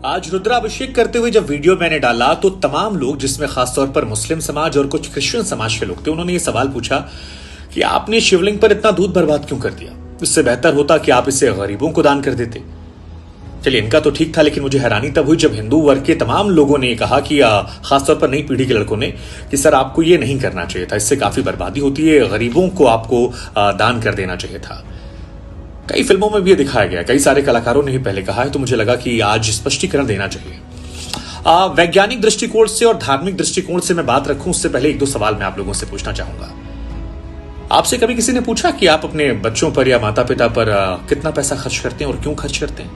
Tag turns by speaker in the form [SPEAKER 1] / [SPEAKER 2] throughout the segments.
[SPEAKER 1] आज रुद्राभिषेक करते हुए जब वीडियो मैंने डाला तो तमाम लोग, जिसमें खासतौर पर मुस्लिम समाज और कुछ क्रिश्चियन समाज के लोग थे, उन्होंने ये सवाल पूछा कि आपने शिवलिंग पर इतना दूध बर्बाद क्यों कर दिया। इससे बेहतर होता कि आप इसे गरीबों को दान कर देते। चलिए, इनका तो ठीक था, लेकिन मुझे हैरानी तब हुई जब हिंदू वर्ग के तमाम लोगों ने कहा कि खासतौर पर नई पीढ़ी के लड़कों ने कि सर आपको ये नहीं करना चाहिए था, इससे काफी बर्बादी होती है, गरीबों को आपको दान कर देना चाहिए था। कई फिल्मों में भी ये दिखाया गया, कई सारे कलाकारों ने ही पहले कहा है, तो मुझे लगा कि आज स्पष्टीकरण देना चाहिए। वैज्ञानिक दृष्टिकोण से और धार्मिक दृष्टिकोण से मैं बात रखूं उससे पहले एक दो सवाल मैं आप लोगों से पूछना चाहूंगा। आपसे कभी किसी ने पूछा कि आप अपने बच्चों पर या माता पिता पर कितना पैसा खर्च करते हैं और क्यों खर्च करते हैं?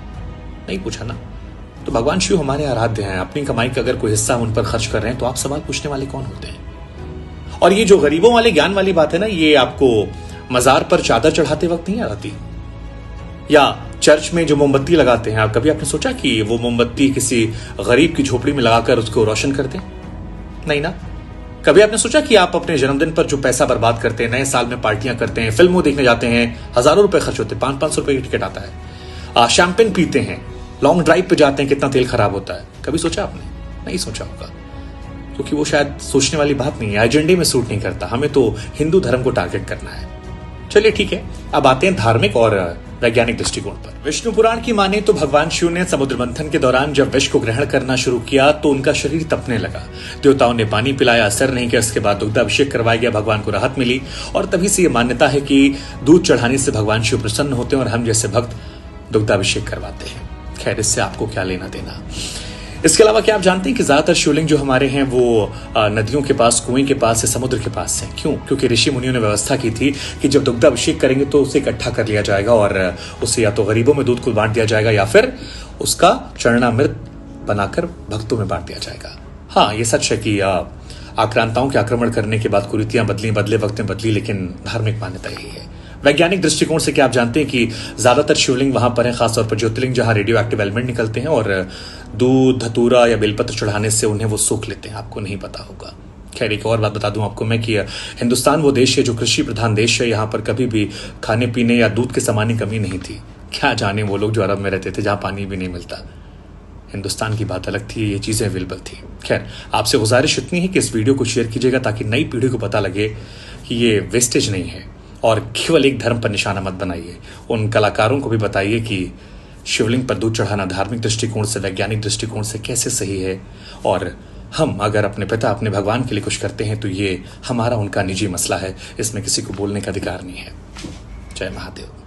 [SPEAKER 1] नहीं पूछा ना। तो भगवान शिव हमारे आराध्य हैं, अपनी कमाई का अगर कोई हिस्सा उन पर खर्च कर रहे हैं तो आप सवाल पूछने वाले कौन होते हैं? और ये जो गरीबों वाले ज्ञान वाली बात है ना, ये आपको मजार पर चादर चढ़ाते वक्त नहीं आती, या चर्च में जो मोमबत्ती लगाते हैं, आप कभी आपने सोचा कि वो मोमबत्ती किसी गरीब की झोपड़ी में लगाकर उसको रोशन कर दें? नहीं ना। कभी आपने सोचा कि आप अपने जन्मदिन पर जो पैसा बर्बाद करते हैं, नए साल में पार्टियां करते हैं, फिल्मों देखने जाते हैं, हजारों रुपए खर्च होते हैं, 500-500 रुपए की टिकट आता है, शैंपेन पीते हैं, लॉन्ग ड्राइव पे जाते हैं, कितना तेल खराब होता है? कभी सोचा आपने? नहीं सोचा होगा, क्योंकि वो शायद सोचने वाली बात नहीं है, एजेंडे में सूट नहीं करता। हमें तो हिंदू धर्म को टारगेट करना है। चलिए ठीक है, अब आते हैं धार्मिक और वैज्ञानिक दृष्टिकोण पर। विष्णु पुराण की माने तो भगवान शिव ने समुद्र मंथन के दौरान जब विष को ग्रहण करना शुरू किया तो उनका शरीर तपने लगा। देवताओं ने पानी पिलाया, असर नहीं किया। इसके बाद दुग्धाभिषेक करवाया गया, भगवान को राहत मिली, और तभी से यह मान्यता है कि दूध चढ़ाने से भगवान शिव प्रसन्न होते हैं और हम जैसे भक्त दुग्धाभिषेक करवाते हैं। खैर, इससे आपको क्या लेना देना। इसके अलावा क्या आप जानते हैं कि ज्यादातर शिवलिंग जो हमारे हैं वो नदियों के पास, कुएं के पास या समुद्र के पास हैं? क्यों? क्योंकि ऋषि मुनियों ने व्यवस्था की थी कि जब दुग्धाभिषेक करेंगे तो उसे इकट्ठा कर लिया जाएगा और उसे या तो गरीबों में दूध को बांट दिया जाएगा या फिर उसका चरणामृत बनाकर भक्तों में बांट दिया जाएगा। हाँ, ये सच है कि आक्रांताओं के आक्रमण करने के बाद कुरीतियां बदले वक्त में बदली, लेकिन धार्मिक मान्यता यही है। वैज्ञानिक दृष्टिकोण से क्या आप जानते हैं कि ज्यादातर शिवलिंग वहां पर है, खासतौर पर ज्योतिर्लिंग, जहां रेडियो एक्टिव एलिमेंट निकलते हैं और दूध, धतूरा या बेलपत्र चढ़ाने से उन्हें वो सोख लेते हैं। आपको नहीं पता होगा। खैर, एक और बात बता दूं आपको मैं कि हिंदुस्तान वो देश है जो कृषि प्रधान देश है। यहाँ पर कभी भी खाने पीने या दूध के सामान की कमी नहीं थी। क्या जाने वो लोग जो अरब में रहते थे, जहां पानी भी नहीं मिलता। हिंदुस्तान की बात अलग थी, ये चीजें अवेलेबल थी। खैर, आपसे गुजारिश इतनी है कि इस वीडियो को शेयर कीजिएगा ताकि नई पीढ़ी को पता लगे कि ये वेस्टेज नहीं है और केवल एक धर्म पर निशाना मत बनाइए। उन कलाकारों को भी बताइए कि शिवलिंग पर दूध चढ़ाना धार्मिक दृष्टिकोण से, वैज्ञानिक दृष्टिकोण से कैसे सही है, और हम अगर अपने पिता, अपने भगवान के लिए कुछ करते हैं तो ये हमारा उनका निजी मसला है, इसमें किसी को बोलने का अधिकार नहीं है। जय महादेव।